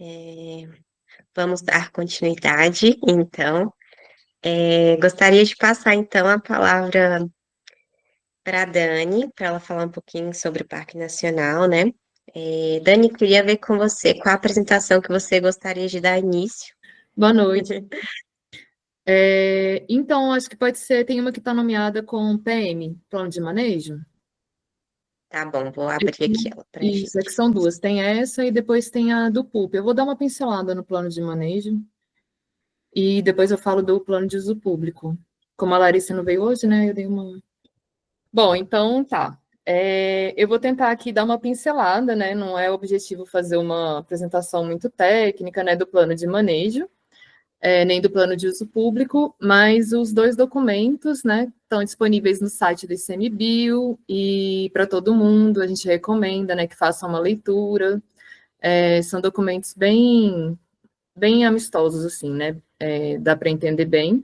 É, vamos dar continuidade, então. Gostaria de passar, então, a palavra para a Dani, para ela falar um pouquinho sobre o Parque Nacional, né? Dani, queria ver com você qual a apresentação que você gostaria de dar início. Boa noite. Então, acho que pode ser, tem uma que está nomeada com PM, Plano de Manejo. Tá bom, vou abrir aqui ela para Isso, é que gente. são duas. Tem essa e depois tem a do PUP. Eu vou dar uma pincelada no plano de manejo e depois eu falo do plano de uso público. Como a Larissa não veio hoje, né? Eu dei uma. Bom, então tá. Eu vou tentar aqui dar uma pincelada, né? Não é objetivo fazer uma apresentação muito técnica, né, do plano de manejo. Nem do plano de uso público, mas os dois documentos, né, estão disponíveis no site do ICMBio e para todo mundo a gente recomenda, né, que façam uma leitura. São documentos bem amistosos, assim, né, dá para entender bem.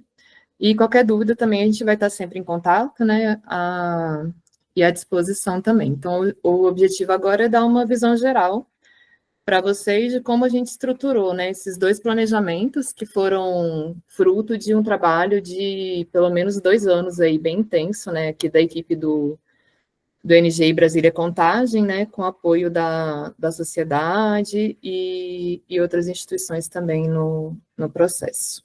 E qualquer dúvida também a gente vai estar sempre em contato, né, e à disposição também. Então, o objetivo agora é dar uma visão geral para vocês de como a gente estruturou, né, esses dois planejamentos que foram fruto de um trabalho de pelo menos 2 anos aí, bem intenso, né, aqui da equipe do NGI Brasília Contagem, né, com apoio da sociedade e outras instituições também no processo.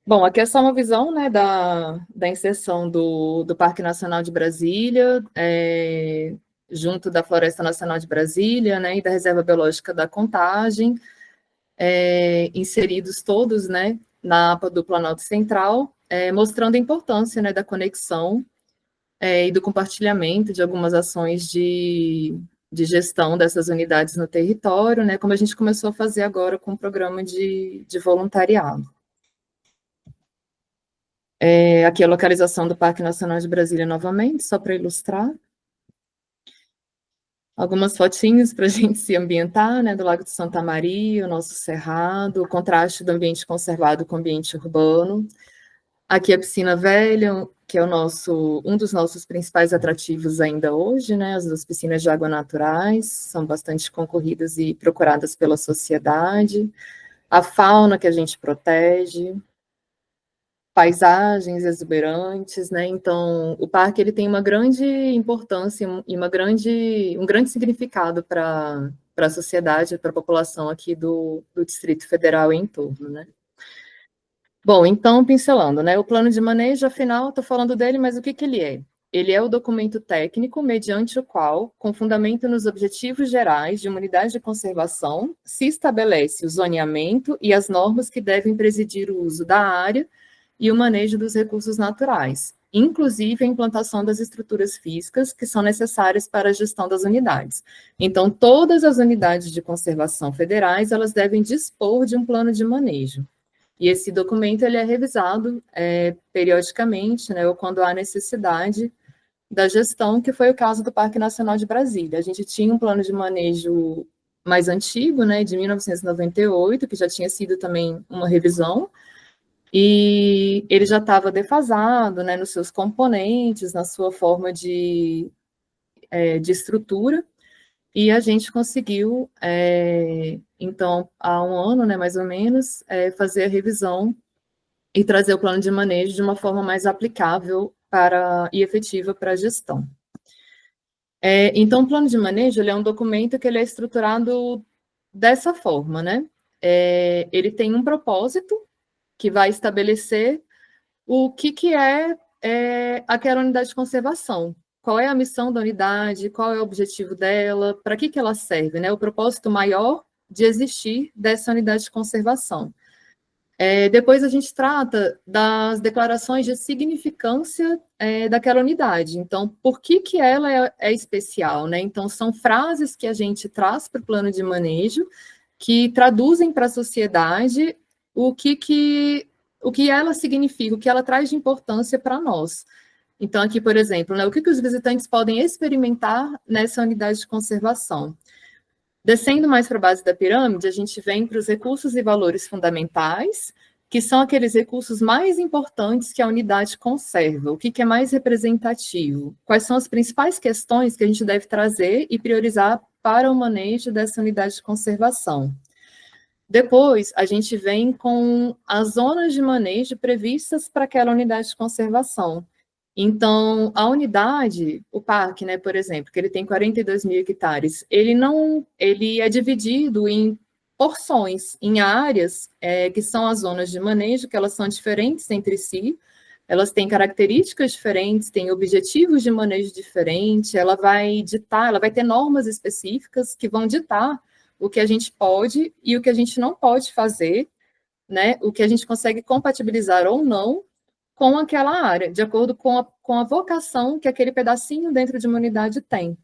Bom, aqui é só uma visão, né, da inserção do Parque Nacional de Brasília, junto da Floresta Nacional de Brasília, né, e da Reserva Biológica da Contagem, inseridos todos, né, na APA do Planalto Central, mostrando a importância, né, da conexão e do compartilhamento de algumas ações de gestão dessas unidades no território, né, como a gente começou a fazer agora com o programa de voluntariado. Aqui a localização do Parque Nacional de Brasília novamente, só para ilustrar. Algumas fotinhas para a gente se ambientar, né, do Lago de Santa Maria, o nosso cerrado, o contraste do ambiente conservado com o ambiente urbano. Aqui a Piscina Velha, que é um dos nossos principais atrativos ainda hoje, né, as duas piscinas de água naturais, são bastante concorridas e procuradas pela sociedade. A fauna que a gente protege, paisagens exuberantes, né? Então, o parque ele tem uma grande importância e um grande significado para a sociedade, para a população aqui do Distrito Federal e em torno, né? Bom, então, pincelando, né? O plano de manejo, afinal, estou falando dele, mas o que ele é? Ele é o documento técnico mediante o qual, com fundamento nos objetivos gerais de uma unidade de conservação, se estabelece o zoneamento e as normas que devem presidir o uso da área e o manejo dos recursos naturais, inclusive a implantação das estruturas físicas que são necessárias para a gestão das unidades. Então, todas as unidades de conservação federais, elas devem dispor de um plano de manejo. E esse documento ele é revisado periodicamente, né, ou quando há necessidade da gestão, que foi o caso do Parque Nacional de Brasília. A gente tinha um plano de manejo mais antigo, né, de 1998, que já tinha sido também uma revisão, e ele já estava defasado, né, nos seus componentes, na sua forma de estrutura, e a gente conseguiu, então, há um ano, né, mais ou menos, fazer a revisão e trazer o plano de manejo de uma forma mais aplicável e efetiva para a gestão. Então, o plano de manejo ele é um documento que ele é estruturado dessa forma, né? Ele tem um propósito que vai estabelecer o que é aquela unidade de conservação. Qual é a missão da unidade, qual é o objetivo dela, para que ela serve, né? O propósito maior de existir dessa unidade de conservação. Depois a gente trata das declarações de significância daquela unidade. Então, por que ela é especial, né? Então, são frases que a gente traz para o plano de manejo que traduzem para a sociedade o que ela significa, o que ela traz de importância para nós. Então, aqui, por exemplo, né, o que os visitantes podem experimentar nessa unidade de conservação? Descendo mais para a base da pirâmide, a gente vem para os recursos e valores fundamentais, que são aqueles recursos mais importantes que a unidade conserva, o que é mais representativo, quais são as principais questões que a gente deve trazer e priorizar para o manejo dessa unidade de conservação. Depois, a gente vem com as zonas de manejo previstas para aquela unidade de conservação. Então, a unidade, o parque, né, por exemplo, que ele tem 42 mil hectares, ele é dividido em porções, em áreas que são as zonas de manejo, que elas são diferentes entre si, elas têm características diferentes, têm objetivos de manejo diferentes, ela vai ter normas específicas que vão ditar o que a gente pode e o que a gente não pode fazer, né, o que a gente consegue compatibilizar ou não com aquela área, de acordo com a vocação que aquele pedacinho dentro de uma unidade tem.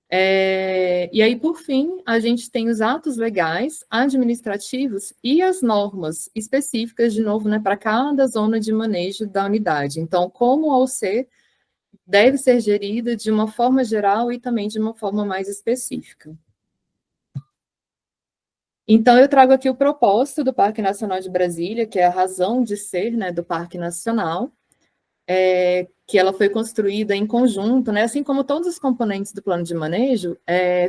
E aí, por fim, a gente tem os atos legais, administrativos e as normas específicas, de novo, né, para cada zona de manejo da unidade. Então, como a OC deve ser gerida de uma forma geral e também de uma forma mais específica. Então, eu trago aqui o propósito do Parque Nacional de Brasília, que é a razão de ser, né, do Parque Nacional, que ela foi construída em conjunto, né, assim como todos os componentes do plano de manejo,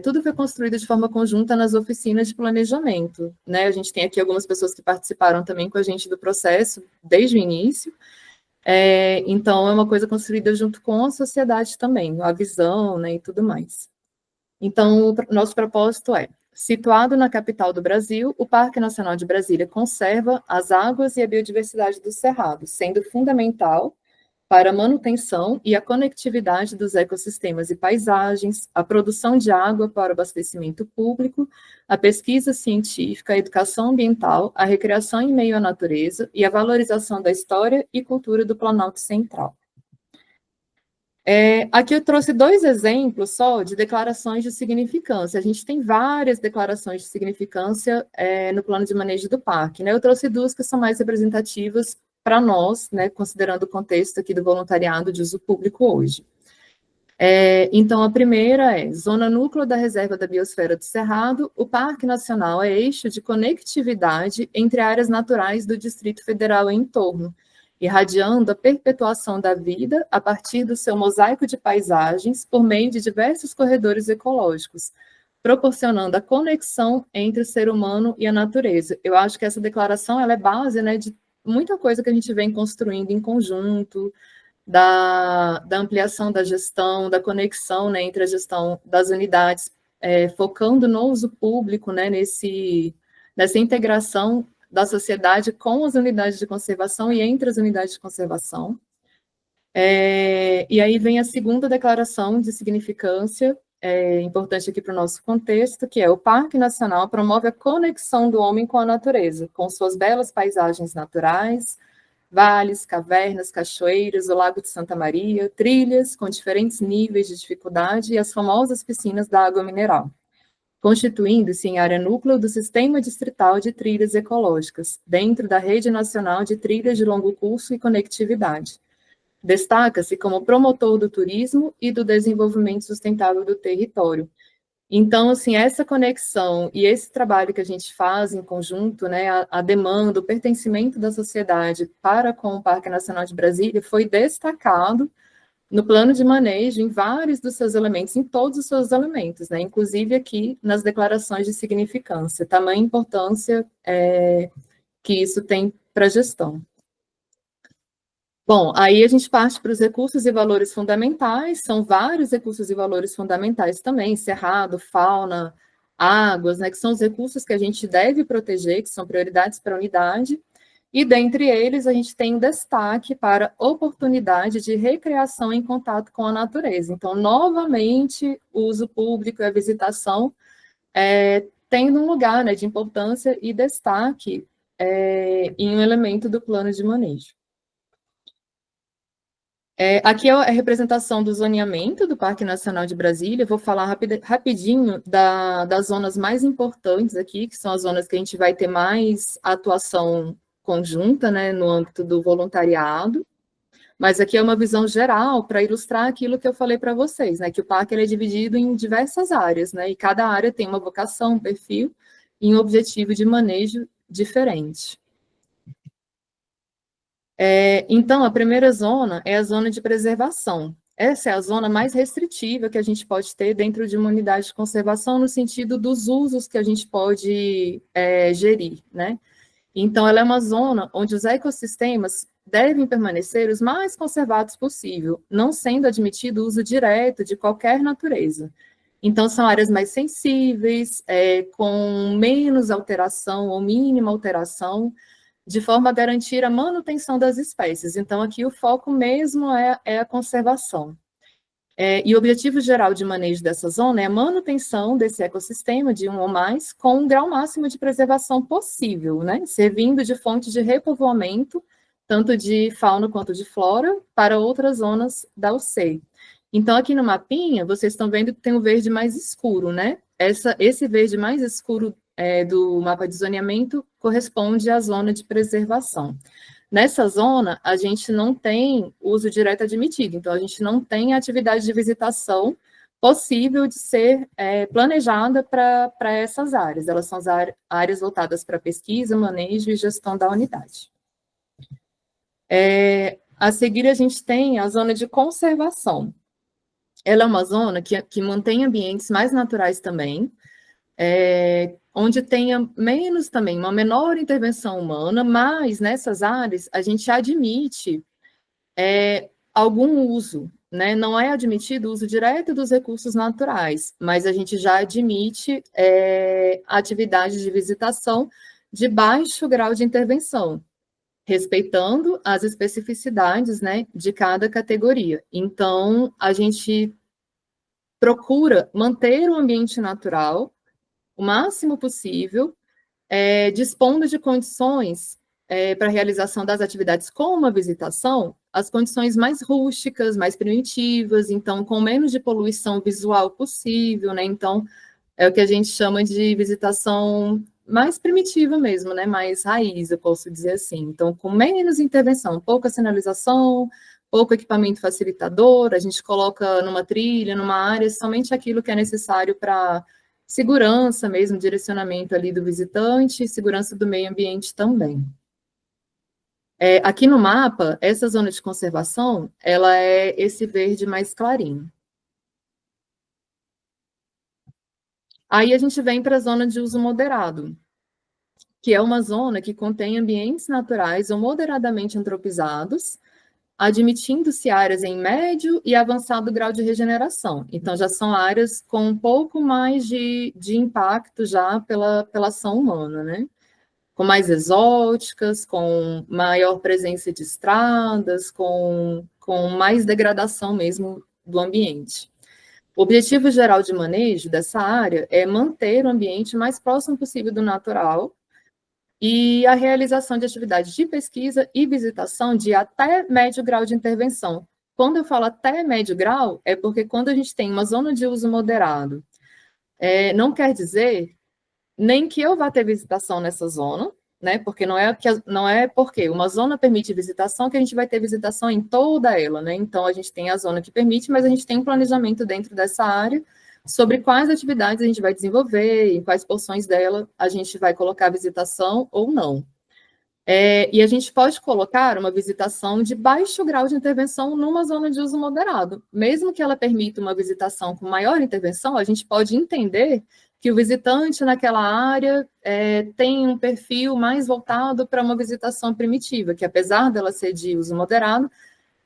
tudo foi construído de forma conjunta nas oficinas de planejamento, né, a gente tem aqui algumas pessoas que participaram também com a gente do processo desde o início, então é uma coisa construída junto com a sociedade também, a visão, né, e tudo mais. Então, o nosso propósito é: situado na capital do Brasil, o Parque Nacional de Brasília conserva as águas e a biodiversidade do Cerrado, sendo fundamental para a manutenção e a conectividade dos ecossistemas e paisagens, a produção de água para o abastecimento público, a pesquisa científica, a educação ambiental, a recreação em meio à natureza e a valorização da história e cultura do Planalto Central. Aqui eu trouxe 2 exemplos só de declarações de significância. A gente tem várias declarações de significância no plano de manejo do parque, né? Eu trouxe 2 que são mais representativas para nós, né, considerando o contexto aqui do voluntariado de uso público hoje. Então, a primeira é: Zona Núcleo da Reserva da Biosfera do Cerrado, o Parque Nacional é eixo de conectividade entre áreas naturais do Distrito Federal e entorno, irradiando a perpetuação da vida a partir do seu mosaico de paisagens por meio de diversos corredores ecológicos, proporcionando a conexão entre o ser humano e a natureza. Eu acho que essa declaração ela é base, né, de muita coisa que a gente vem construindo em conjunto, da ampliação da gestão, da conexão, né, entre a gestão das unidades, focando no uso público, né, nessa integração da sociedade com as unidades de conservação e entre as unidades de conservação. E aí vem a segunda declaração de significância, importante aqui para o nosso contexto, que é: o Parque Nacional promove a conexão do homem com a natureza, com suas belas paisagens naturais, vales, cavernas, cachoeiras, o Lago de Santa Maria, trilhas com diferentes níveis de dificuldade e as famosas piscinas da água mineral, constituindo-se em área núcleo do Sistema Distrital de Trilhas Ecológicas, dentro da Rede Nacional de Trilhas de Longo Curso e Conectividade. Destaca-se como promotor do turismo e do desenvolvimento sustentável do território. Então, assim, essa conexão e esse trabalho que a gente faz em conjunto, né, a demanda, o pertencimento da sociedade para com o Parque Nacional de Brasília foi destacado no plano de manejo em vários dos seus elementos, em todos os seus elementos, né, inclusive aqui nas declarações de significância, tamanha importância que isso tem para a gestão. Bom, aí a gente parte para os recursos e valores fundamentais, são vários recursos e valores fundamentais também: cerrado, fauna, águas, né, que são os recursos que a gente deve proteger, que são prioridades para a unidade, e dentre eles a gente tem um destaque para oportunidade de recreação em contato com a natureza. Então, novamente, o uso público e a visitação tendo um lugar, né, de importância e destaque em um elemento do plano de manejo. Aqui é a representação do zoneamento do Parque Nacional de Brasília. Eu vou falar rapidinho das zonas mais importantes aqui, que são as zonas que a gente vai ter mais atuação conjunta, né, no âmbito do voluntariado. Mas aqui é uma visão geral para ilustrar aquilo que eu falei para vocês, né, que o parque ele é dividido em diversas áreas, né, e cada área tem uma vocação, um perfil e um objetivo de manejo diferente. Então, a primeira zona é a zona de preservação. Essa é a zona mais restritiva que a gente pode ter dentro de uma unidade de conservação, no sentido dos usos que a gente pode gerir, né? Então, ela é uma zona onde os ecossistemas devem permanecer os mais conservados possível, não sendo admitido o uso direto de qualquer natureza. Então, são áreas mais sensíveis, com menos alteração ou mínima alteração, de forma a garantir a manutenção das espécies. Então, aqui o foco mesmo é a conservação. E o objetivo geral de manejo dessa zona é a manutenção desse ecossistema de um ou mais com um grau máximo de preservação possível, né? Servindo de fonte de repovoamento, tanto de fauna quanto de flora, para outras zonas da UC. Então, aqui no mapinha, vocês estão vendo que tem o verde mais escuro, né? Esse verde mais escuro do mapa de zoneamento corresponde à zona de preservação. Nessa zona, a gente não tem uso direto admitido, então a gente não tem atividade de visitação possível de ser planejada para essas áreas. Elas são as áreas voltadas para pesquisa, manejo e gestão da unidade. A seguir, a gente tem a zona de conservação. Ela é uma zona que mantém ambientes mais naturais também, onde tenha menos também, uma menor intervenção humana, mas nessas áreas a gente admite algum uso, né? Não é admitido o uso direto dos recursos naturais, mas a gente já admite atividades de visitação de baixo grau de intervenção, respeitando as especificidades, né, de cada categoria. Então, a gente procura manter o ambiente natural o máximo possível, dispondo de condições para a realização das atividades com uma visitação, as condições mais rústicas, mais primitivas, então, com menos de poluição visual possível, né? Então, é o que a gente chama de visitação mais primitiva mesmo, né? Mais raiz, eu posso dizer assim. Então, com menos intervenção, pouca sinalização, pouco equipamento facilitador, a gente coloca numa trilha, numa área, somente aquilo que é necessário para segurança mesmo, direcionamento ali do visitante e segurança do meio ambiente também. Aqui no mapa, essa zona de conservação, ela é esse verde mais clarinho. Aí a gente vem para a zona de uso moderado, que é uma zona que contém ambientes naturais ou moderadamente antropizados, admitindo-se áreas em médio e avançado grau de regeneração. Então, já são áreas com um pouco mais de impacto já pela ação humana, né? Com mais exóticas, com maior presença de estradas, com mais degradação mesmo do ambiente. O objetivo geral de manejo dessa área é manter o ambiente mais próximo possível do natural e a realização de atividades de pesquisa e visitação de até médio grau de intervenção. Quando eu falo até médio grau, é porque quando a gente tem uma zona de uso moderado, não quer dizer nem que eu vá ter visitação nessa zona, né? Porque não é porque uma zona permite visitação que a gente vai ter visitação em toda ela, né? Então a gente tem a zona que permite, mas a gente tem um planejamento dentro dessa área sobre quais atividades a gente vai desenvolver, em quais porções dela a gente vai colocar visitação ou não. E a gente pode colocar uma visitação de baixo grau de intervenção numa zona de uso moderado. Mesmo que ela permita uma visitação com maior intervenção, a gente pode entender que o visitante naquela área tem um perfil mais voltado para uma visitação primitiva, que apesar dela ser de uso moderado,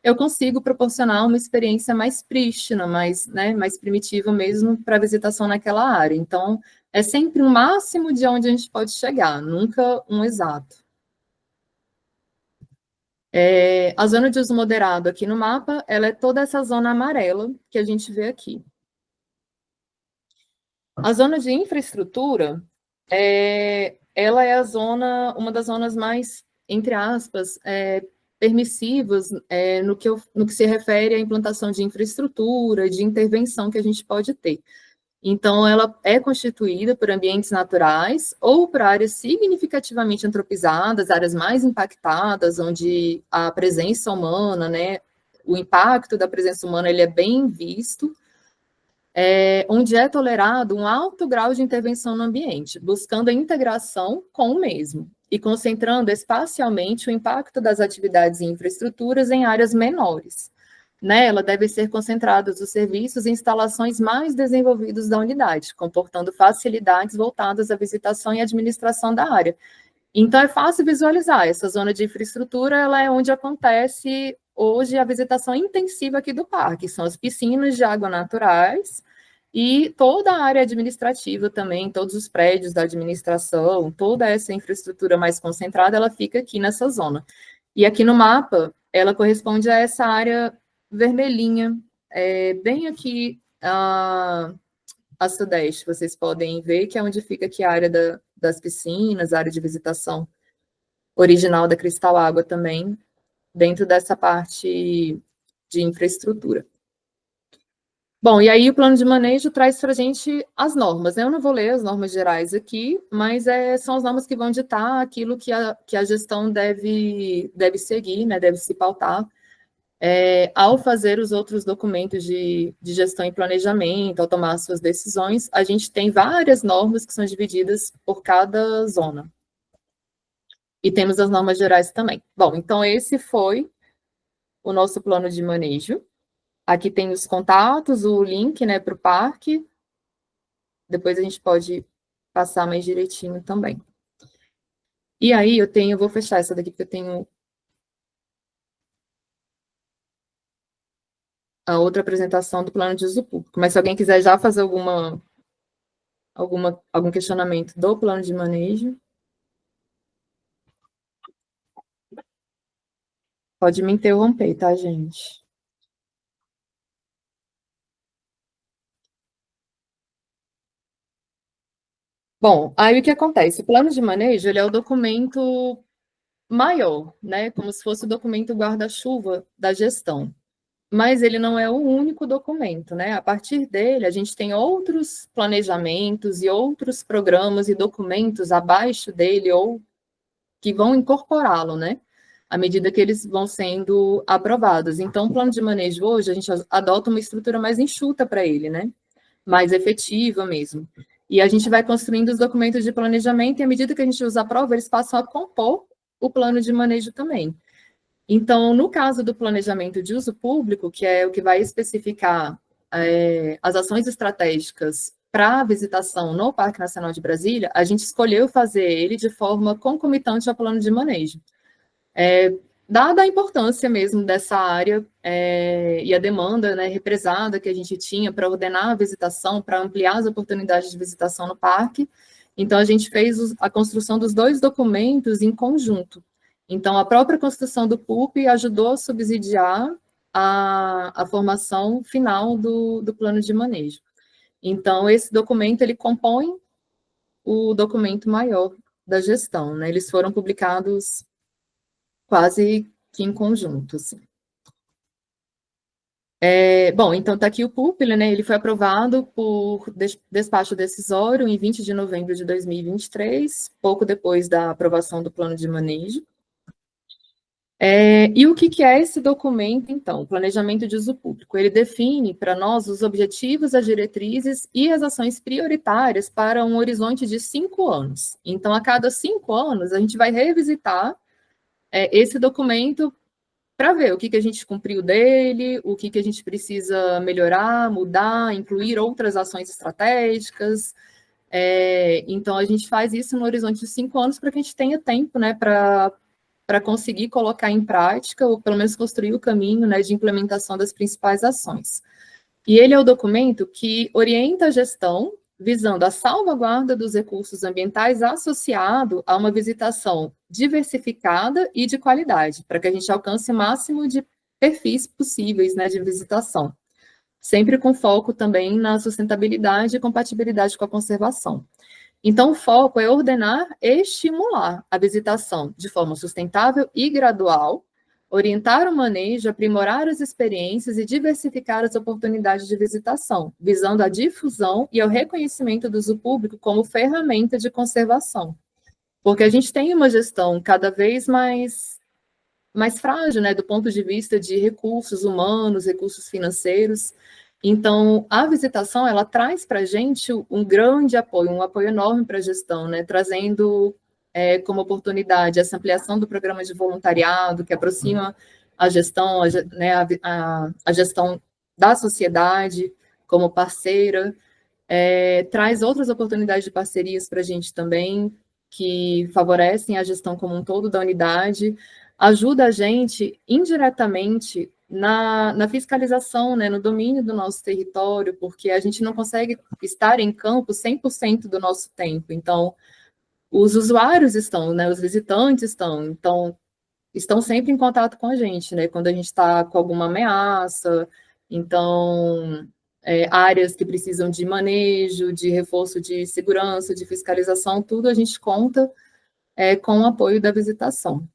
eu consigo proporcionar uma experiência mais prístina, mais primitiva mesmo para a visitação naquela área. Então, é sempre um máximo de onde a gente pode chegar, nunca um exato. A zona de uso moderado aqui no mapa, ela é toda essa zona amarela que a gente vê aqui. A zona de infraestrutura, ela é uma das zonas mais, entre aspas, permissivas no que se refere à implantação de infraestrutura, de intervenção que a gente pode ter. Então, ela é constituída por ambientes naturais ou por áreas significativamente antropizadas, áreas mais impactadas, onde a presença humana, né, o impacto da presença humana, ele é bem visto, onde é tolerado um alto grau de intervenção no ambiente, buscando a integração com o mesmo. e concentrando espacialmente o impacto das atividades e infraestruturas em áreas menores. Nela devem ser concentrados os serviços e instalações mais desenvolvidos da unidade, comportando facilidades voltadas à visitação e administração da área. Então, é fácil visualizar, essa zona de infraestrutura, ela é onde acontece hoje a visitação intensiva aqui do parque, são as piscinas de água naturais e toda a área administrativa também, todos os prédios da administração, toda essa infraestrutura mais concentrada, ela fica aqui nessa zona. E aqui no mapa, ela corresponde a essa área vermelhinha, bem aqui a sudeste, vocês podem ver que é onde fica aqui a área das piscinas, a área de visitação original da Cristal Água também, dentro dessa parte de infraestrutura. Bom, e aí o plano de manejo traz para a gente as normas, né? Eu não vou ler as normas gerais aqui, mas são as normas que vão ditar aquilo que a gestão deve seguir, né? Deve se pautar ao fazer os outros documentos de gestão e planejamento, ao tomar suas decisões. A gente tem várias normas que são divididas por cada zona. E temos as normas gerais também. Bom, então esse foi o nosso plano de manejo. Aqui tem os contatos, o link, né, para o parque. Depois a gente pode passar mais direitinho também. E aí eu vou fechar essa daqui, porque eu tenho a outra apresentação do plano de uso público. Mas se alguém quiser já fazer algum questionamento do plano de manejo, pode me interromper, tá, gente? Bom, aí o que acontece? O plano de manejo, ele é o documento maior, né? Como se fosse o documento guarda-chuva da gestão. Mas ele não é o único documento, né? A partir dele, a gente tem outros planejamentos e outros programas e documentos abaixo dele ou que vão incorporá-lo, né? À medida que eles vão sendo aprovados. Então, o plano de manejo hoje, a gente adota uma estrutura mais enxuta para ele, né? Mais efetiva mesmo. E a gente vai construindo os documentos de planejamento e, à medida que a gente usa a prova, eles passam a compor o plano de manejo também. Então, no caso do planejamento de uso público, que é o que vai especificar as ações estratégicas para a visitação no Parque Nacional de Brasília, a gente escolheu fazer ele de forma concomitante ao plano de manejo. Dada a importância mesmo dessa área e a demanda, né, represada que a gente tinha para ordenar a visitação, para ampliar as oportunidades de visitação no parque, então a gente fez a construção dos dois documentos em conjunto. Então, a própria construção do PUP ajudou a subsidiar a formação final do plano de manejo. Então, esse documento, ele compõe o documento maior da gestão, né? Eles foram publicados quase que em conjunto, assim. Bom, então está aqui o PUP, né? Ele foi aprovado por despacho decisório em 20 de novembro de 2023, pouco depois da aprovação do plano de manejo. E o que é esse documento, então? O planejamento de uso público. Ele define para nós os objetivos, as diretrizes e as ações prioritárias para um horizonte de 5 anos. Então, a cada 5 anos, a gente vai revisitar esse documento para ver o que a gente cumpriu dele, o que a gente precisa melhorar, mudar, incluir outras ações estratégicas. Então, a gente faz isso no horizonte de 5 anos para que a gente tenha tempo, né, para conseguir colocar em prática, ou pelo menos construir o caminho, né, de implementação das principais ações. E ele é o documento que orienta a gestão, visando a salvaguarda dos recursos ambientais associado a uma visitação diversificada e de qualidade, para que a gente alcance o máximo de perfis possíveis, né, de visitação, sempre com foco também na sustentabilidade e compatibilidade com a conservação. Então, o foco é ordenar e estimular a visitação de forma sustentável e gradual, orientar o manejo, aprimorar as experiências e diversificar as oportunidades de visitação, visando a difusão e ao reconhecimento do uso público como ferramenta de conservação. Porque a gente tem uma gestão cada vez mais frágil, né, do ponto de vista de recursos humanos, recursos financeiros. Então, a visitação, ela traz para a gente um grande apoio, um apoio enorme para a gestão, né, trazendo como oportunidade essa ampliação do programa de voluntariado, que aproxima a gestão, né, a gestão da sociedade como parceira, traz outras oportunidades de parcerias para a gente também, que favorecem a gestão como um todo da unidade, ajuda a gente indiretamente na fiscalização, né, no domínio do nosso território, porque a gente não consegue estar em campo 100% do nosso tempo. Então, os usuários estão, né, os visitantes estão, então, estão sempre em contato com a gente, né, quando a gente está com alguma ameaça, então, áreas que precisam de manejo, de reforço de segurança, de fiscalização, tudo a gente conta com o apoio da visitação.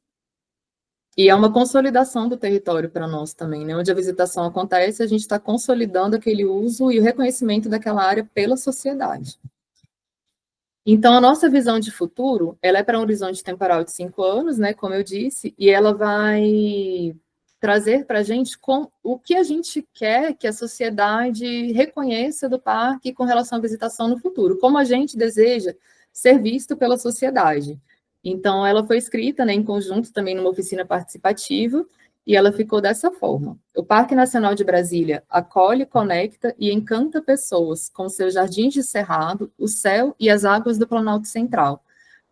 E é uma consolidação do território para nós também, né? Onde a visitação acontece, a gente está consolidando aquele uso e o reconhecimento daquela área pela sociedade. Então, a nossa visão de futuro, ela é para um horizonte temporal de 5 anos, né, como eu disse, e ela vai trazer para a gente o que a gente quer que a sociedade reconheça do parque com relação à visitação no futuro, como a gente deseja ser visto pela sociedade. Então, ela foi escrita, né, em conjunto também numa oficina participativa, e ela ficou dessa forma. O Parque Nacional de Brasília acolhe, conecta e encanta pessoas com seus jardins de cerrado, o céu e as águas do Planalto Central,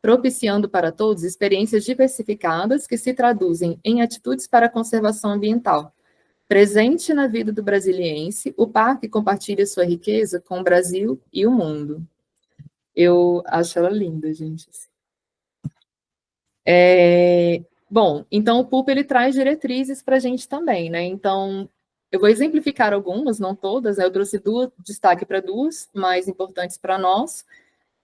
propiciando para todos experiências diversificadas que se traduzem em atitudes para a conservação ambiental. Presente na vida do brasiliense, o parque compartilha sua riqueza com o Brasil e o mundo. Eu acho ela linda, gente. Bom, então o PUP ele traz diretrizes para a gente também, né? Então, eu vou exemplificar algumas, não todas, né? Eu trouxe destaque para duas mais importantes para nós,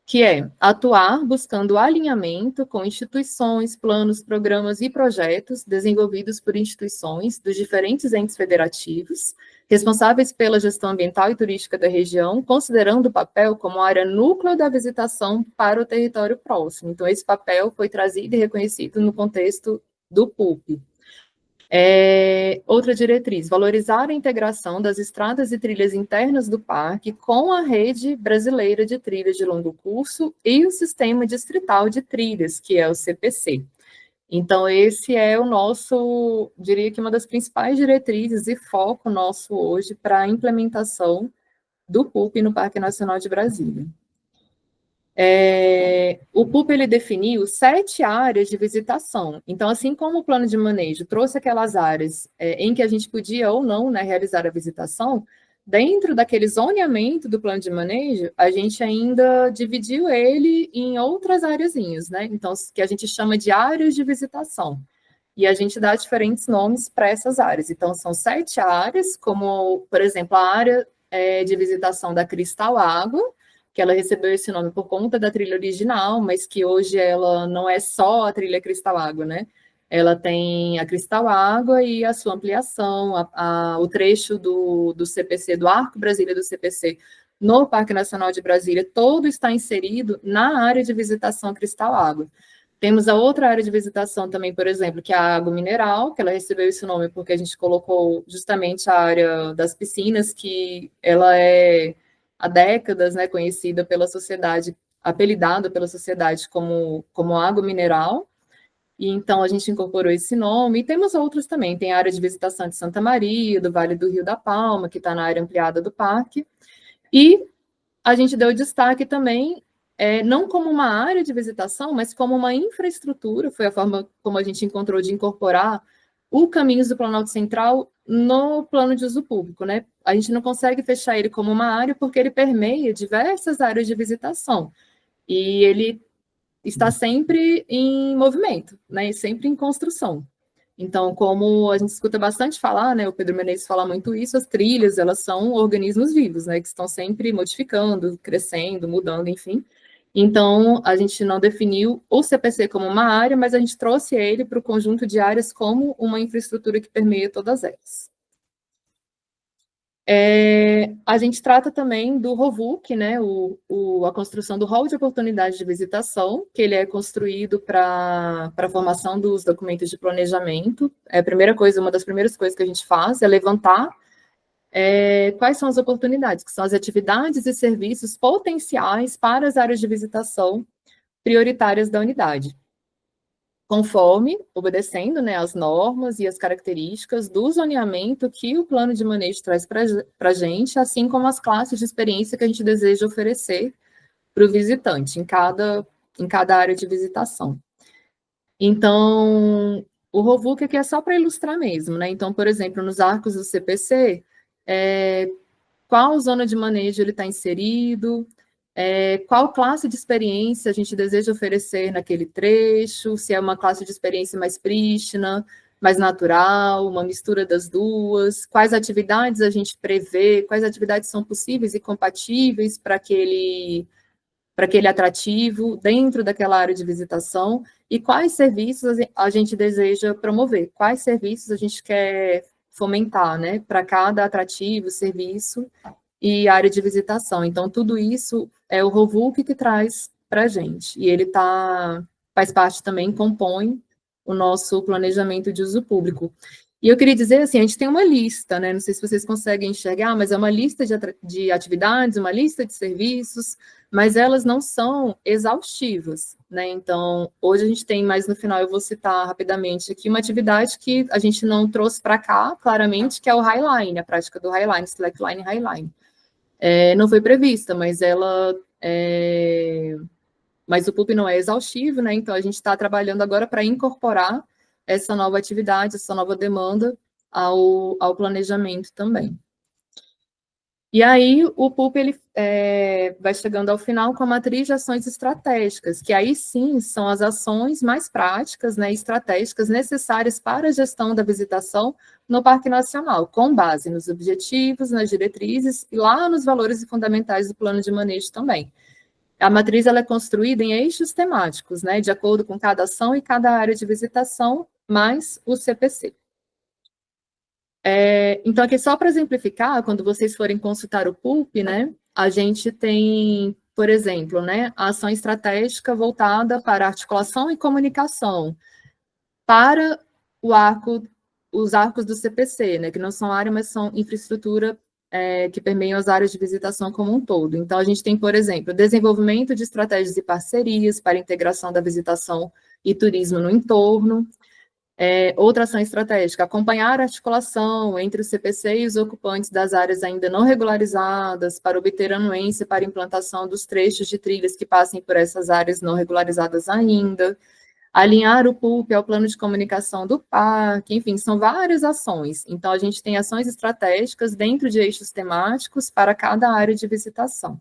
que é atuar buscando alinhamento com instituições, planos, programas e projetos desenvolvidos por instituições dos diferentes entes federativos, responsáveis pela gestão ambiental e turística da região, considerando o papel como área núcleo da visitação para o território próximo. Então, esse papel foi trazido e reconhecido no contexto do PUP. Outra diretriz, valorizar a integração das estradas e trilhas internas do parque com a rede brasileira de trilhas de longo curso e o sistema distrital de trilhas, que é o CPC. Então, esse é o nosso, diria que uma das principais diretrizes e foco nosso hoje para a implementação do PUP no Parque Nacional de Brasília. O PUP ele definiu 7 áreas de visitação. Então, assim como o plano de manejo trouxe aquelas áreas em que a gente podia ou não, né, realizar a visitação, dentro daquele zoneamento do plano de manejo, a gente ainda dividiu ele em outras áreazinhas, né? Então, que a gente chama de áreas de visitação. E a gente dá diferentes nomes para essas áreas. Então, são 7 áreas, como, por exemplo, a área de visitação da Cristal Água, que ela recebeu esse nome por conta da trilha original, mas que hoje ela não é só a trilha Cristal Água, né? Ela tem a Cristal Água e a sua ampliação, o trecho do CPC, do Arco Brasília do CPC, no Parque Nacional de Brasília, todo está inserido na área de visitação Cristal Água. Temos a outra área de visitação também, por exemplo, que é a água mineral, que ela recebeu esse nome porque a gente colocou justamente a área das piscinas, que ela é há décadas, né, conhecida pela sociedade, apelidada pela sociedade como água mineral, e então a gente incorporou esse nome, e temos outros também, tem a área de visitação de Santa Maria, do Vale do Rio da Palma, que está na área ampliada do parque, e a gente deu destaque também, não como uma área de visitação, mas como uma infraestrutura, foi a forma como a gente encontrou de incorporar o Caminhos do Planalto Central no plano de uso público, né? A gente não consegue fechar ele como uma área porque ele permeia diversas áreas de visitação e ele está sempre em movimento, né? E sempre em construção. Então, como a gente escuta bastante falar, né? O Pedro Menezes fala muito isso, as trilhas, elas são organismos vivos, né? Que estão sempre modificando, crescendo, mudando, enfim. Então, a gente não definiu o CPC como uma área, mas a gente trouxe ele para o conjunto de áreas como uma infraestrutura que permeia todas elas. A gente trata também do ROVUC, né, a construção do Hall de Oportunidade de Visitação, que ele é construído para a formação dos documentos de planejamento. Uma das primeiras coisas que a gente faz é levantar quais são as oportunidades, que são as atividades e serviços potenciais para as áreas de visitação prioritárias da unidade, conforme, obedecendo, né, as normas e as características do zoneamento que o plano de manejo traz para a gente, assim como as classes de experiência que a gente deseja oferecer para o visitante em cada área de visitação. Então, o ROVUC aqui é só para ilustrar mesmo, né? Então, por exemplo, nos arcos do CPC, qual zona de manejo ele está inserido, qual classe de experiência a gente deseja oferecer naquele trecho, se é uma classe de experiência mais prístina, mais natural, uma mistura das duas, quais atividades a gente prevê, quais atividades são possíveis e compatíveis para aquele atrativo dentro daquela área de visitação e quais serviços a gente deseja promover, quais serviços a gente quer fomentar, né, para cada atrativo, serviço e área de visitação. Então, tudo isso é o ROVUC que traz para a gente, e ele faz parte também, compõe o nosso planejamento de uso público. E eu queria dizer, assim, a gente tem uma lista, né, não sei se vocês conseguem enxergar, mas é uma lista de atividades, uma lista de serviços, mas elas não são exaustivas, né, então, hoje a gente tem, mas no final eu vou citar rapidamente aqui, uma atividade que a gente não trouxe para cá, claramente, que é o Highline, a prática do Highline, Slackline e Highline. Não foi prevista, mas mas o PUP não é exaustivo, né? Então a gente está trabalhando agora para incorporar essa nova atividade, essa nova demanda ao planejamento também. E aí o PUP ele vai chegando ao final com a matriz de ações estratégicas, que aí sim são as ações mais práticas, né, estratégicas necessárias para a gestão da visitação no Parque Nacional, com base nos objetivos, nas diretrizes e lá nos valores fundamentais do plano de manejo também. A matriz ela é construída em eixos temáticos, né, de acordo com cada ação e cada área de visitação, mais o CPC. Então, aqui só para exemplificar, quando vocês forem consultar o PUP, né, a gente tem, por exemplo, né, a ação estratégica voltada para articulação e comunicação, para os arcos do CPC, né, que não são área, mas são infraestrutura que permeiam as áreas de visitação como um todo. Então, a gente tem, por exemplo, desenvolvimento de estratégias e parcerias para integração da visitação e turismo no entorno. Outra ação estratégica, acompanhar a articulação entre o CPC e os ocupantes das áreas ainda não regularizadas para obter anuência para implantação dos trechos de trilhas que passem por essas áreas não regularizadas ainda, alinhar o PUP ao plano de comunicação do parque, enfim, são várias ações. Então, a gente tem ações estratégicas dentro de eixos temáticos para cada área de visitação.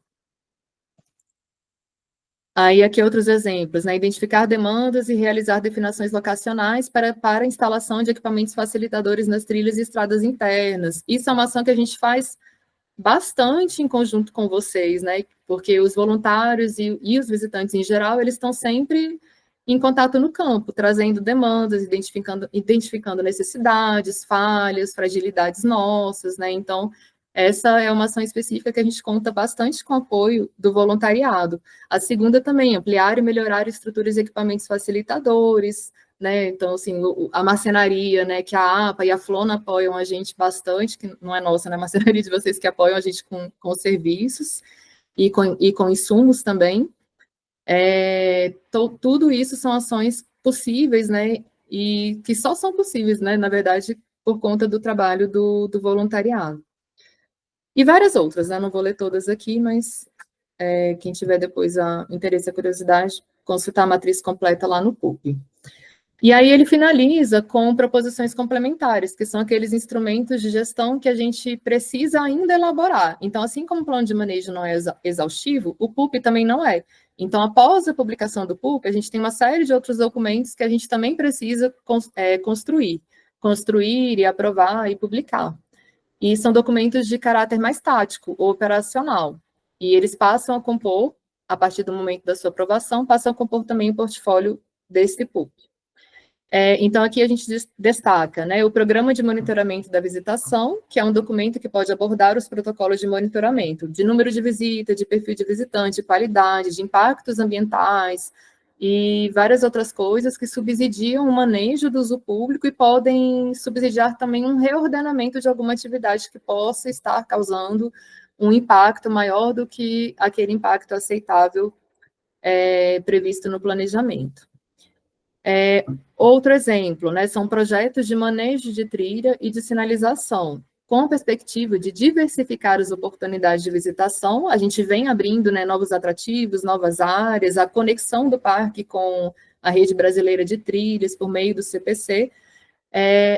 Aí, aqui outros exemplos, né? Identificar demandas e realizar definições locacionais para a instalação de equipamentos facilitadores nas trilhas e estradas internas. Isso é uma ação que a gente faz bastante em conjunto com vocês, né? Porque os voluntários e os visitantes em geral, eles estão sempre em contato no campo, trazendo demandas, identificando necessidades, falhas, fragilidades nossas, né? Então, essa é uma ação específica que a gente conta bastante com o apoio do voluntariado. A segunda também, ampliar e melhorar estruturas e equipamentos facilitadores, né? Então, assim, a marcenaria, né, que a APA e a Flona apoiam a gente bastante, que não é nossa, né, a marcenaria de vocês que apoiam a gente com serviços e com insumos também. Tudo isso são ações possíveis, né, e que só são possíveis, né, na verdade, por conta do trabalho do voluntariado. E várias outras, né? Não vou ler todas aqui, mas quem tiver depois interesse e curiosidade, consultar a matriz completa lá no PUP. E aí ele finaliza com proposições complementares, que são aqueles instrumentos de gestão que a gente precisa ainda elaborar. Então, assim como o plano de manejo não é exaustivo, o PUP também não é. Então, após a publicação do PUP, a gente tem uma série de outros documentos que a gente também precisa construir e aprovar e publicar. E são documentos de caráter mais tático ou operacional. E eles passam a compor, a partir do momento da sua aprovação, passam a compor também o portfólio desse PUP. Então, aqui a gente destaca, né, o Programa de Monitoramento da Visitação, que é um documento que pode abordar os protocolos de monitoramento, de número de visita, de perfil de visitante, qualidade, de impactos ambientais, e várias outras coisas que subsidiam o manejo do uso público e podem subsidiar também um reordenamento de alguma atividade que possa estar causando um impacto maior do que aquele impacto aceitável previsto no planejamento. Outro exemplo, né, são projetos de manejo de trilha e de sinalização, com a perspectiva de diversificar as oportunidades de visitação. A gente vem abrindo, né, novos atrativos, novas áreas, a conexão do parque com a rede brasileira de trilhas por meio do CPC.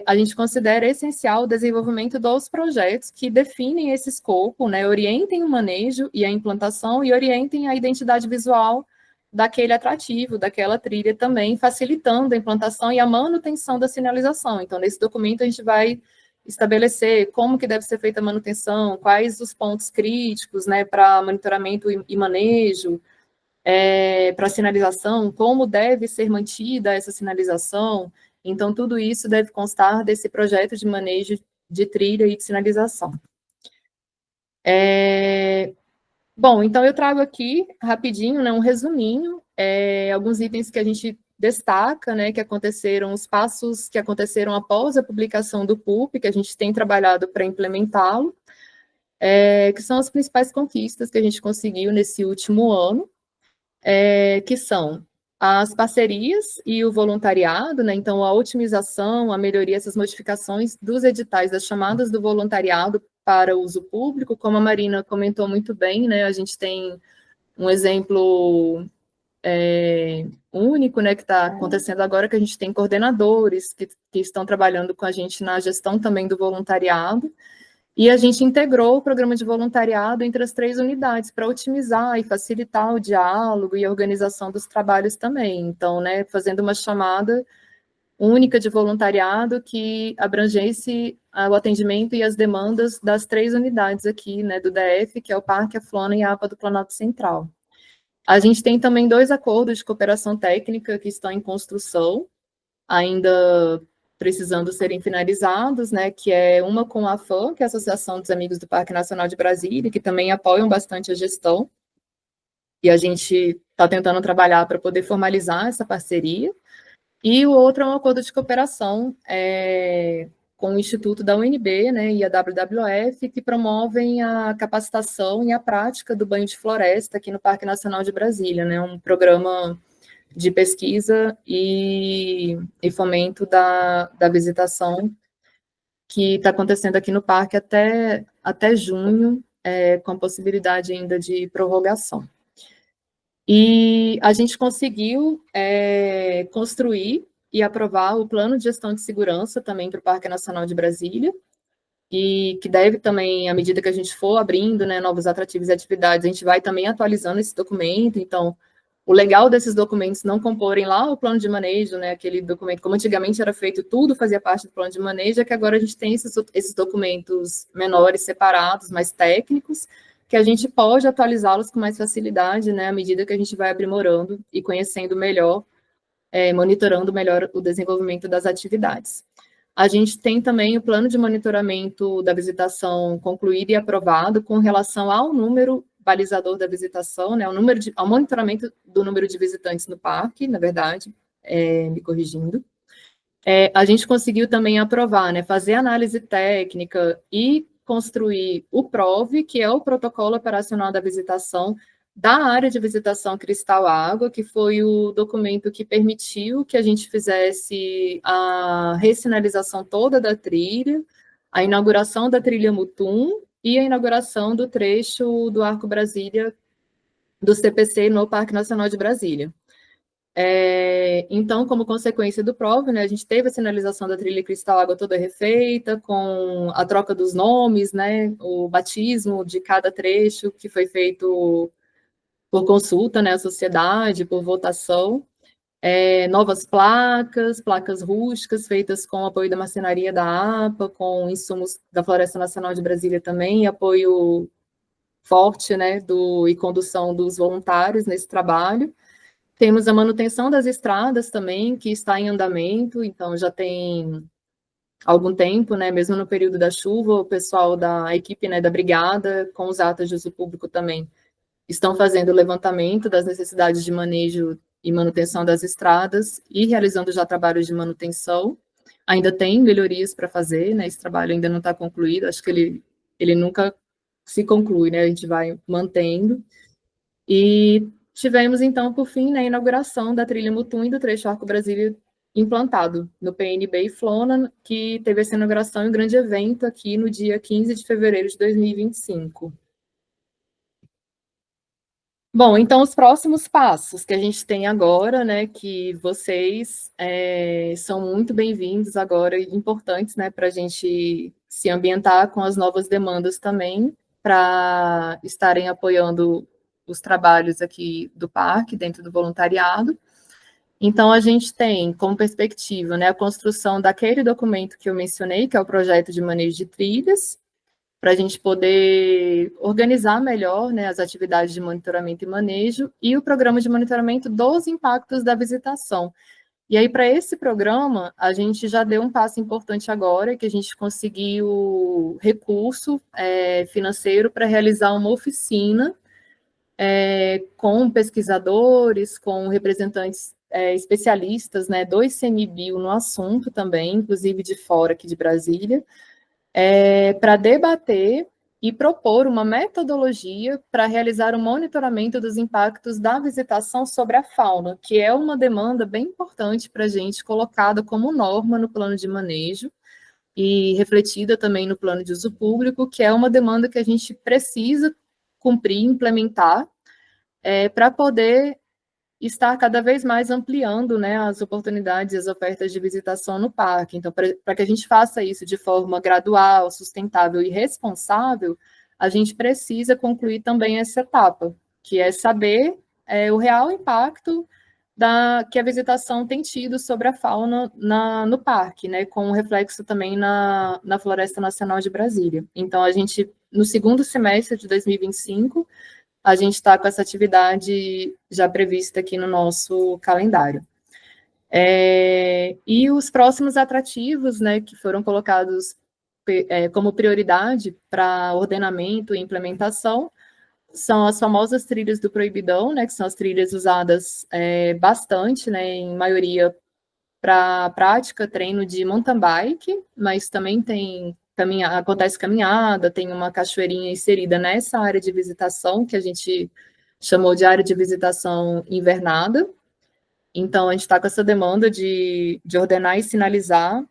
A gente considera essencial o desenvolvimento dos projetos que definem esse escopo, né, orientem o manejo e a implantação e orientem a identidade visual daquele atrativo, daquela trilha também, facilitando a implantação e a manutenção da sinalização. Então, nesse documento, a gente vai estabelecer como que deve ser feita a manutenção, quais os pontos críticos, né, para monitoramento e manejo, para sinalização, como deve ser mantida essa sinalização. Então, tudo isso deve constar desse projeto de manejo de trilha e de sinalização. Bom, então eu trago aqui, rapidinho, né, um resuminho, alguns itens que a gente destaca, né, que aconteceram, os passos que aconteceram após a publicação do PUP, que a gente tem trabalhado para implementá-lo, que são as principais conquistas que a gente conseguiu nesse último ano, que são as parcerias e o voluntariado, né? Então, a otimização, a melhoria, essas modificações dos editais, das chamadas do voluntariado para uso público, como a Marina comentou muito bem, né? A gente tem um exemplo único, né, que está acontecendo agora, que a gente tem coordenadores que estão trabalhando com a gente na gestão também do voluntariado, e a gente integrou o programa de voluntariado entre as 3 unidades para otimizar e facilitar o diálogo e a organização dos trabalhos também. Então, né, fazendo uma chamada única de voluntariado que abrangesse o atendimento e as demandas das 3 unidades aqui, né, do DF, que é o Parque, a Flona e a APA do Planalto Central. A gente tem também 2 acordos de cooperação técnica que estão em construção, ainda precisando serem finalizados, né, que é uma com a AFAM, que é a Associação dos Amigos do Parque Nacional de Brasília, que também apoiam bastante a gestão, e a gente está tentando trabalhar para poder formalizar essa parceria, e o outro é um acordo de cooperação com o Instituto da UNB, né, e a WWF, que promovem a capacitação e a prática do banho de floresta aqui no Parque Nacional de Brasília, né, um programa de pesquisa e fomento da visitação que está acontecendo aqui no parque até junho, com possibilidade ainda de prorrogação. E a gente conseguiu construir e aprovar o plano de gestão de segurança também para o Parque Nacional de Brasília, e que deve também, à medida que a gente for abrindo, né, novos atrativos e atividades, a gente vai também atualizando esse documento. Então, o legal desses documentos não comporem lá o plano de manejo, né, aquele documento, como antigamente era feito, tudo fazia parte do plano de manejo, é que agora a gente tem esses documentos menores, separados, mais técnicos, que a gente pode atualizá-los com mais facilidade, né, à medida que a gente vai aprimorando e conhecendo melhor, monitorando melhor o desenvolvimento das atividades. A gente tem também o plano de monitoramento da visitação concluído e aprovado com relação ao número balizador da visitação, né, ao monitoramento do número de visitantes no parque, na verdade, me corrigindo. A gente conseguiu também aprovar, né, fazer análise técnica e construir o PROV, que é o Protocolo Operacional da Visitação, da área de visitação Cristal Água, que foi o documento que permitiu que a gente fizesse a ressinalização toda da trilha, a inauguração da trilha Mutum e a inauguração do trecho do Arco Brasília do CPC no Parque Nacional de Brasília. Então, como consequência do PROV, né, a gente teve a sinalização da trilha Cristal Água toda refeita, com a troca dos nomes, né, o batismo de cada trecho, que foi feito por consulta, né, à sociedade, por votação, novas placas rústicas, feitas com apoio da marcenaria da APA, com insumos da Floresta Nacional de Brasília também, apoio forte, né, e condução dos voluntários nesse trabalho. Temos a manutenção das estradas também, que está em andamento, então já tem algum tempo, né, mesmo no período da chuva, o pessoal da equipe, né, da brigada, com os atos de uso público também, estão fazendo o levantamento das necessidades de manejo e manutenção das estradas e realizando já trabalhos de manutenção. Ainda tem melhorias para fazer, né, esse trabalho ainda não está concluído, acho que ele nunca se conclui, né, a gente vai mantendo. E tivemos, então, por fim, né, a inauguração da trilha Mutum e do trecho Arco Brasília implantado no PNB e Flona, que teve essa inauguração em um grande evento aqui no dia 15 de fevereiro de 2025. Bom, então os próximos passos que a gente tem agora, né, que vocês são muito bem-vindos agora, importantes, né, para a gente se ambientar com as novas demandas também, para estarem apoiando os trabalhos aqui do parque, dentro do voluntariado. Então, a gente tem como perspectiva, né, a construção daquele documento que eu mencionei, que é o projeto de manejo de trilhas, para a gente poder organizar melhor, né, as atividades de monitoramento e manejo e o programa de monitoramento dos impactos da visitação. E aí, para esse programa, a gente já deu um passo importante agora, que a gente conseguiu recurso financeiro para realizar uma oficina com pesquisadores, com representantes especialistas, né, do ICMBio no assunto também, inclusive de fora aqui de Brasília, para debater e propor uma metodologia para realizar o monitoramento dos impactos da visitação sobre a fauna, que é uma demanda bem importante para a gente, colocada como norma no plano de manejo e refletida também no plano de uso público, que é uma demanda que a gente precisa cumprir, implementar, para poder estar cada vez mais ampliando, né, as oportunidades e as ofertas de visitação no parque. Então, para que a gente faça isso de forma gradual, sustentável e responsável, a gente precisa concluir também essa etapa, que é saber o real impacto que a visitação tem tido sobre a fauna no parque, né, com reflexo também na Floresta Nacional de Brasília. Então, a gente, no segundo semestre de 2025, a gente está com essa atividade já prevista aqui no nosso calendário. E os próximos atrativos, né, que foram colocados como prioridade para ordenamento e implementação, são as famosas trilhas do Proibidão, né, que são as trilhas usadas bastante, né, em maioria para prática, treino de mountain bike, mas também acontece caminhada, tem uma cachoeirinha inserida nessa área de visitação, que a gente chamou de área de visitação invernada. Então, a gente está com essa demanda de ordenar e sinalizar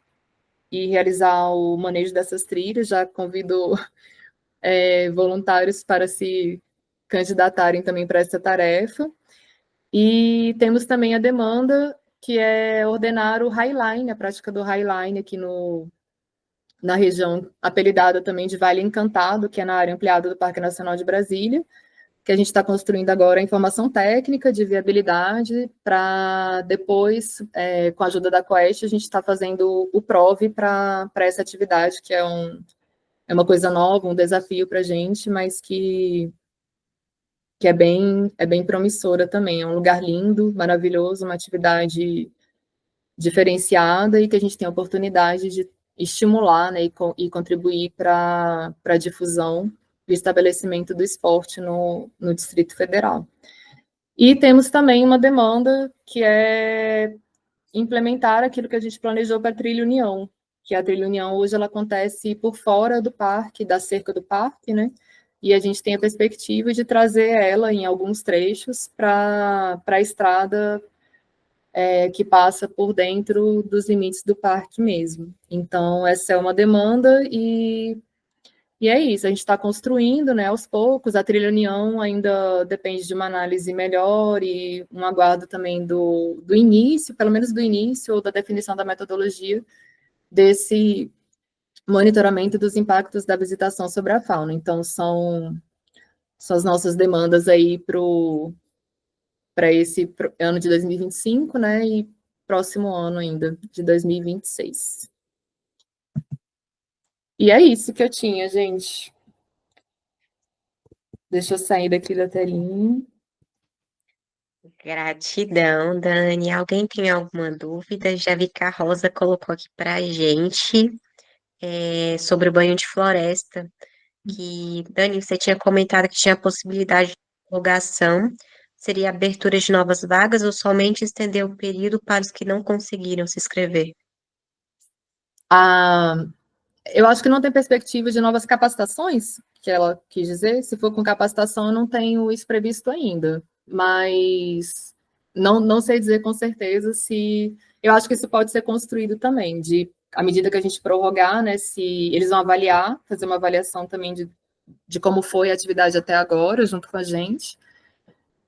e realizar o manejo dessas trilhas. Já convido voluntários para se candidatarem também para essa tarefa. E temos também a demanda que é ordenar o Highline, a prática do Highline aqui na região apelidada também de Vale Encantado, que é na área ampliada do Parque Nacional de Brasília, que a gente está construindo agora a informação técnica de viabilidade para depois, com a ajuda da Quest, a gente está fazendo o PROV para essa atividade, que é uma coisa nova, um desafio para a gente, mas que é bem promissora também. É um lugar lindo, maravilhoso, uma atividade diferenciada e que a gente tem a oportunidade de estimular, né, e contribuir para a difusão e estabelecimento do esporte no Distrito Federal. E temos também uma demanda que é implementar aquilo que a gente planejou para a Trilha União, que a Trilha União hoje ela acontece por fora do parque, da cerca do parque, né? E a gente tem a perspectiva de trazer ela em alguns trechos para a estrada que passa por dentro dos limites do parque mesmo. Então, essa é uma demanda e é isso, a gente está construindo, né, aos poucos, a Trilha União ainda depende de uma análise melhor e um aguardo também do início, pelo menos do início, ou da definição da metodologia desse monitoramento dos impactos da visitação sobre a fauna. Então, são as nossas demandas aí para esse ano de 2025, né, e próximo ano ainda, de 2026. E é isso que eu tinha, gente. Deixa eu sair daqui da telinha. Gratidão, Dani. Alguém tem alguma dúvida? Já vi que a Rosa colocou aqui para a gente sobre o banho de floresta, que, Dani, você tinha comentado que tinha a possibilidade de prorrogação, seria abertura de novas vagas ou somente estender o período para os que não conseguiram se inscrever? Eu acho que não tem perspectiva de novas capacitações, que ela quis dizer. Se for com capacitação, eu não tenho isso previsto ainda. mas não sei dizer com certeza se... Eu acho que isso pode ser construído também, à medida que a gente prorrogar, né, se eles vão avaliar, fazer uma avaliação também de como foi a atividade até agora, junto com a gente,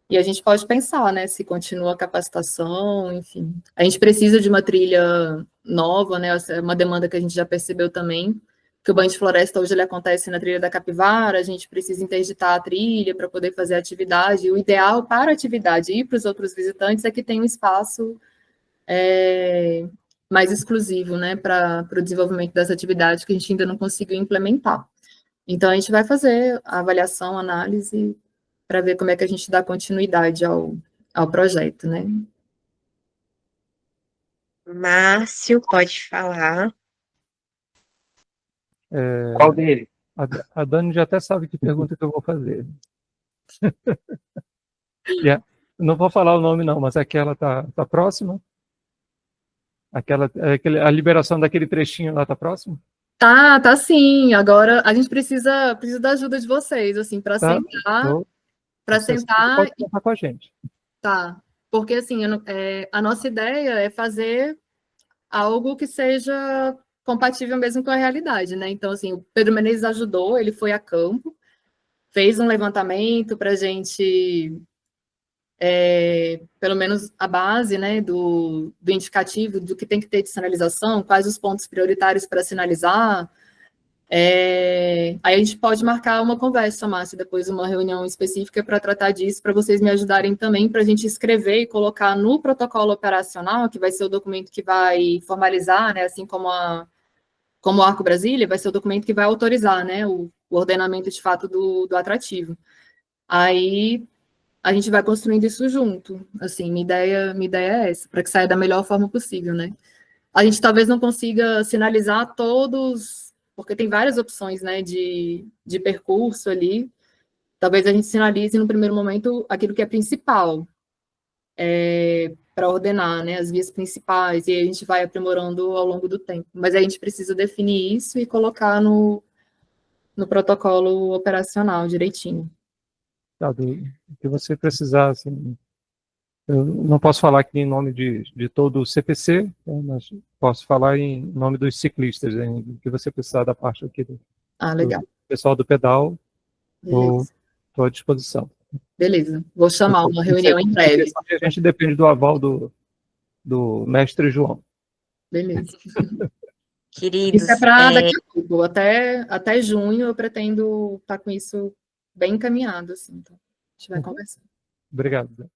e a gente pode pensar, né, se continua a capacitação, enfim. A gente precisa de uma trilha nova, né, essa é uma demanda que a gente já percebeu também, que o banho de floresta hoje ele acontece na trilha da Capivara, a gente precisa interditar a trilha para poder fazer a atividade, e o ideal para a atividade e para os outros visitantes é que tenha um espaço mais exclusivo, né, para o desenvolvimento dessa atividade que a gente ainda não conseguiu implementar. Então, a gente vai fazer a avaliação, a análise, para ver como é que a gente dá continuidade ao projeto, né? Márcio, pode falar. Qual dele? A Dani já até sabe que pergunta que eu vou fazer. Não vou falar o nome não, mas aquela tá próxima? A liberação daquele trechinho lá tá próximo? Tá sim. Agora a gente precisa da ajuda de vocês, assim, para Tá, sentar, pode contar com a gente. Tá, porque assim, a nossa ideia é fazer algo que seja compatível mesmo com a realidade, né? Então, assim, o Pedro Menezes ajudou, ele foi a campo, fez um levantamento para a gente, pelo menos a base, né, do indicativo do que tem que ter de sinalização, quais os pontos prioritários para sinalizar. Aí a gente pode marcar uma conversa, Márcia, depois uma reunião específica para tratar disso, para vocês me ajudarem também, para a gente escrever e colocar no protocolo operacional, que vai ser o documento que vai formalizar, né, assim como o Arco Brasília, vai ser o documento que vai autorizar, né, o ordenamento de fato do atrativo. Aí a gente vai construindo isso junto, assim, minha ideia é essa, para que saia da melhor forma possível, né. A gente talvez não consiga sinalizar todos, porque tem várias opções, né, de percurso ali. Talvez a gente sinalize no primeiro momento aquilo que é principal, para ordenar, né, as vias principais, e aí a gente vai aprimorando ao longo do tempo. Mas a gente precisa definir isso e colocar no protocolo operacional direitinho. Tá, do que você precisar, assim, eu não posso falar aqui em nome de todo o CPC, né, mas posso falar em nome dos ciclistas, né, do que você precisar da parte aqui do Legal. pessoal do pedal, Beleza. estou à disposição. Beleza. Vou chamar uma reunião em breve. A gente depende do aval do mestre João. Beleza. Queridos, Isso é para daqui a pouco, até junho eu pretendo estar com isso bem encaminhado, assim, então a gente vai conversar. Obrigado.